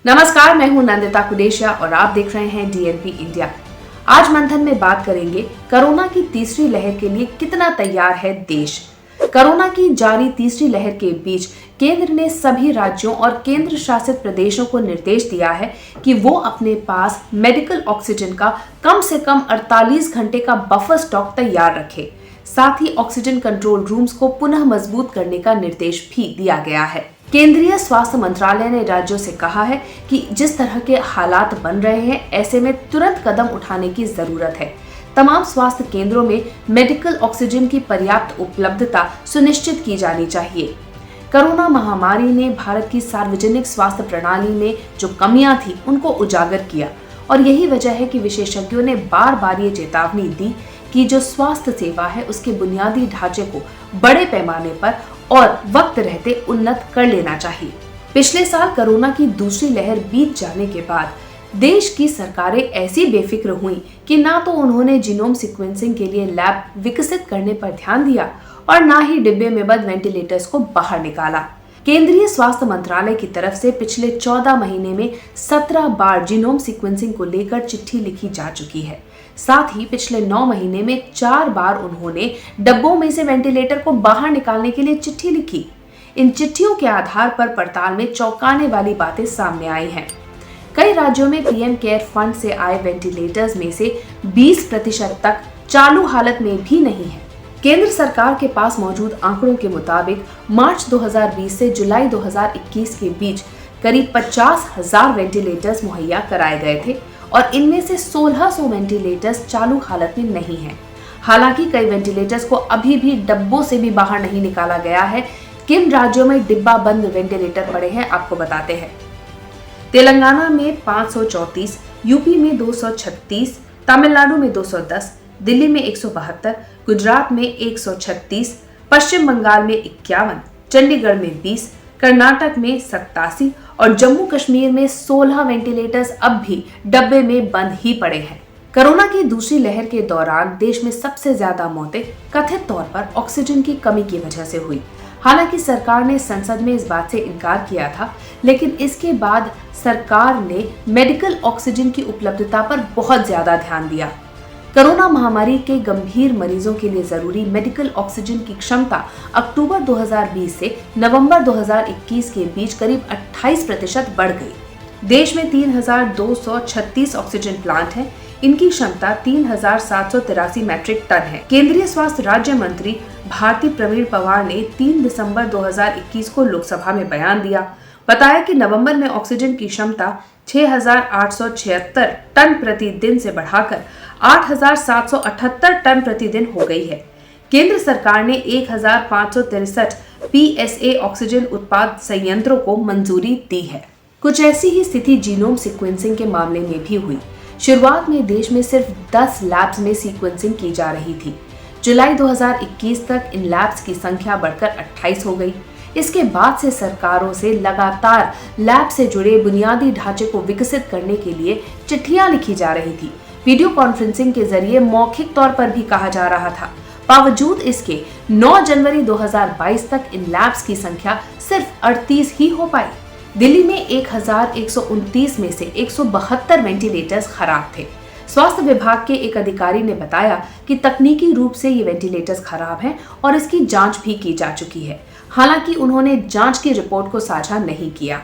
नमस्कार, मैं हूं नंदिता कुडेशिया और आप देख रहे हैं डीएनपी इंडिया। आज मंथन में बात करेंगे कोरोना की तीसरी लहर के लिए कितना तैयार है देश। कोरोना की जारी तीसरी लहर के बीच केंद्र ने सभी राज्यों और केंद्र शासित प्रदेशों को निर्देश दिया है कि वो अपने पास मेडिकल ऑक्सीजन का कम से कम 48 घंटे का बफर स्टॉक तैयार रखें। साथ ही ऑक्सीजन कंट्रोल रूम्स को पुनः मजबूत करने का निर्देश भी दिया गया है। केंद्रीय स्वास्थ्य मंत्रालय ने राज्यों से कहा है कि जिस तरह के हालात बन रहे हैं, ऐसे में तुरंत कदम उठाने की जरूरत है। तमाम स्वास्थ्य केंद्रों में मेडिकल ऑक्सीजन की पर्याप्त उपलब्धता सुनिश्चित की जानी चाहिए। कोरोना महामारी ने भारत की सार्वजनिक स्वास्थ्य प्रणाली में जो कमियां थी, उनको उजागर किया और यही वजह है कि विशेषज्ञों ने बार बार ये चेतावनी दी कि जो स्वास्थ्य सेवा है, उसके बुनियादी ढांचे को बड़े पैमाने पर और वक्त रहते उन्नत कर लेना चाहिए। पिछले साल कोरोना की दूसरी लहर बीत जाने के बाद देश की सरकारें ऐसी बेफिक्र हुई कि ना तो उन्होंने जीनोम सीक्वेंसिंग के लिए लैब विकसित करने पर ध्यान दिया और ना ही डिब्बे में बंद वेंटिलेटर्स को बाहर निकाला। केंद्रीय स्वास्थ्य मंत्रालय की तरफ से पिछले 14 महीने में 17 बार जीनोम सीक्वेंसिंग को लेकर चिट्ठी लिखी जा चुकी है। साथ ही पिछले 9 महीने में 4 बार उन्होंने डब्बों में से वेंटिलेटर को बाहर निकालने के लिए चिट्ठी लिखी। इन चिट्ठियों के आधार पर पड़ताल में चौंकाने वाली बातें सामने आई हैं। कई राज्यों में पीएम केयर फंड से आए वेंटिलेटर्स में से 20% तक चालू हालत में भी नहीं है। केंद्र सरकार के पास मौजूद आंकड़ों के मुताबिक मार्च 2020 से जुलाई 2021 के बीच करीब 50,000 वेंटिलेटर्स मुहैया कराए गए थे और इनमें से 1600 वेंटिलेटर्स चालू हालत में नहीं हैं। हालांकि कई वेंटिलेटर्स को अभी भी डब्बों से भी बाहर नहीं निकाला गया है। किन राज्यों में डिब्बा बंद वेंटिलेटर पड़े हैं, आपको बताते हैं। तेलंगाना में 534, यूपी में 236, तमिलनाडु में 210, दिल्ली में 172, गुजरात में 136, पश्चिम बंगाल में 51, चंडीगढ़ में 20, कर्नाटक में 87 और जम्मू कश्मीर में 16 वेंटिलेटर्स अब भी डब्बे में बंद ही पड़े हैं। कोरोना की दूसरी लहर के दौरान देश में सबसे ज्यादा मौतें कथित तौर पर ऑक्सीजन की कमी की वजह से हुई। हालांकि सरकार ने संसद में इस बात से इनकार किया था, लेकिन इसके बाद सरकार ने मेडिकल ऑक्सीजन की उपलब्धता पर बहुत ज्यादा ध्यान दिया। कोरोना महामारी के गंभीर मरीजों के लिए जरूरी मेडिकल ऑक्सीजन की क्षमता अक्टूबर 2020 से नवंबर 2021 के बीच करीब 28% बढ़ गई। देश में 3,236 ऑक्सीजन प्लांट हैं। इनकी क्षमता 3,783 मैट्रिक टन है। केंद्रीय स्वास्थ्य राज्य मंत्री भारती प्रवीण पवार ने 3 दिसंबर 2021 को लोकसभा में बयान दिया। बताया कि नवंबर में ऑक्सीजन की क्षमता 6,876 टन प्रतिदिन से बढ़ाकर 8,778 टन प्रतिदिन हो गई है। केंद्र सरकार ने 1,563 PSA ऑक्सीजन उत्पाद संयंत्रों को मंजूरी दी है। कुछ ऐसी ही स्थिति जीनोम सीक्वेंसिंग के मामले में भी हुई। शुरुआत में देश में सिर्फ 10 लैब्स में सीक्वेंसिंग की जा रही थी। जुलाई 2021 तक इन लैब्स की संख्या बढ़कर 28 हो गई। इसके बाद से सरकारों से लगातार लैब से जुड़े बुनियादी ढांचे को विकसित करने के लिए चिट्ठियां लिखी जा रही थी। वीडियो कॉन्फ्रेंसिंग के जरिए मौखिक तौर पर भी कहा जा रहा था। बावजूद इसके 9 जनवरी 2022 तक इन लैब्स की संख्या सिर्फ 38 ही हो पाई। दिल्ली में 1,129 में से 172 वेंटिलेटर्स खराब थे। स्वास्थ्य विभाग के एक अधिकारी ने बताया कि तकनीकी रूप से ये वेंटिलेटर्स खराब हैं और इसकी जांच भी की जा चुकी है। हालांकि उन्होंने जांच की रिपोर्ट को साझा नहीं किया।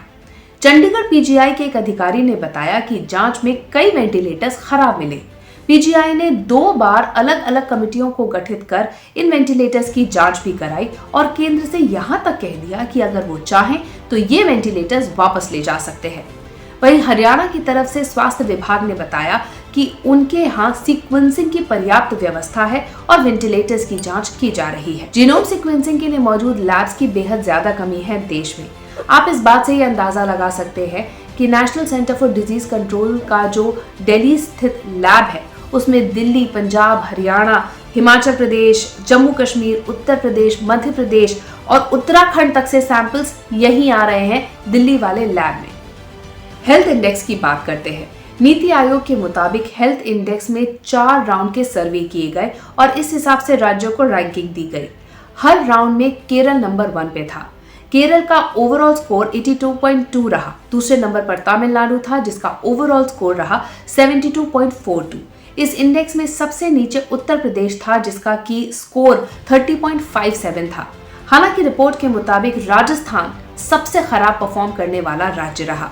चंडीगढ़ पीजीआई के एक अधिकारी ने बताया कि जांच में कई वेंटिलेटर्स खराब मिले। पीजीआई ने 2 बार अलग अलग कमेटियों को गठित कर इन वेंटिलेटर्स की जांच भी कराई और केंद्र से यहां तक कह दिया कि अगर वो चाहें तो ये वेंटिलेटर्स वापस ले जा सकते हैं। वहीं हरियाणा की तरफ से स्वास्थ्य विभाग ने बताया कि उनके यहाँ सीक्वेंसिंग की पर्याप्त व्यवस्था है और वेंटिलेटर्स की जांच की जा रही है। जीनोम सीक्वेंसिंग के लिए मौजूद लैब्स की बेहद ज्यादा कमी है देश में। आप इस बात से ये अंदाजा लगा सकते हैं कि national centre for disease control का जो दिल्ली स्थित लैब है, उसमें दिल्ली, पंजाब, हरियाणा, हिमाचल प्रदेश, जम्मू कश्मीर, उत्तर प्रदेश, मध्य प्रदेश और उत्तराखंड तक से सैंपल्स यहीं आ रहे हैं दिल्ली वाले लैब में। हेल्थ इंडेक्स की बात करते हैं। नीति आयोग के मुताबिक हेल्थ इंडेक्स में 4 राउंड के सर्वे किए गए और इस हिसाब से राज्यों को रैंकिंग दी गई। हर राउंड में केरल नंबर 1 पे था। केरल का ओवरऑल स्कोर 82.2 रहा। दूसरे नंबर पर तमिलनाडु था जिसका ओवरऑल स्कोर रहा 72.42। इस इंडेक्स में सबसे नीचे उत्तर प्रदेश था जिसका की स्कोर 30.57 था। हालांकि रिपोर्ट के मुताबिक राजस्थान सबसे खराब परफॉर्म करने वाला राज्य रहा।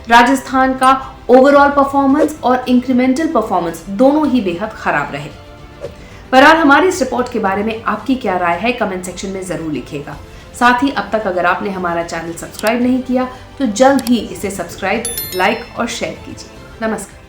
राजस्थान का ओवरऑल परफॉर्मेंस और इंक्रीमेंटल परफॉर्मेंस दोनों ही बेहद खराब रहे। बहरहाल हमारी इस रिपोर्ट के बारे में आपकी क्या राय है कमेंट सेक्शन में जरूर लिखिएगा। साथ ही अब तक अगर आपने हमारा चैनल सब्सक्राइब नहीं किया तो जल्द ही इसे सब्सक्राइब, लाइक और शेयर कीजिए। नमस्कार।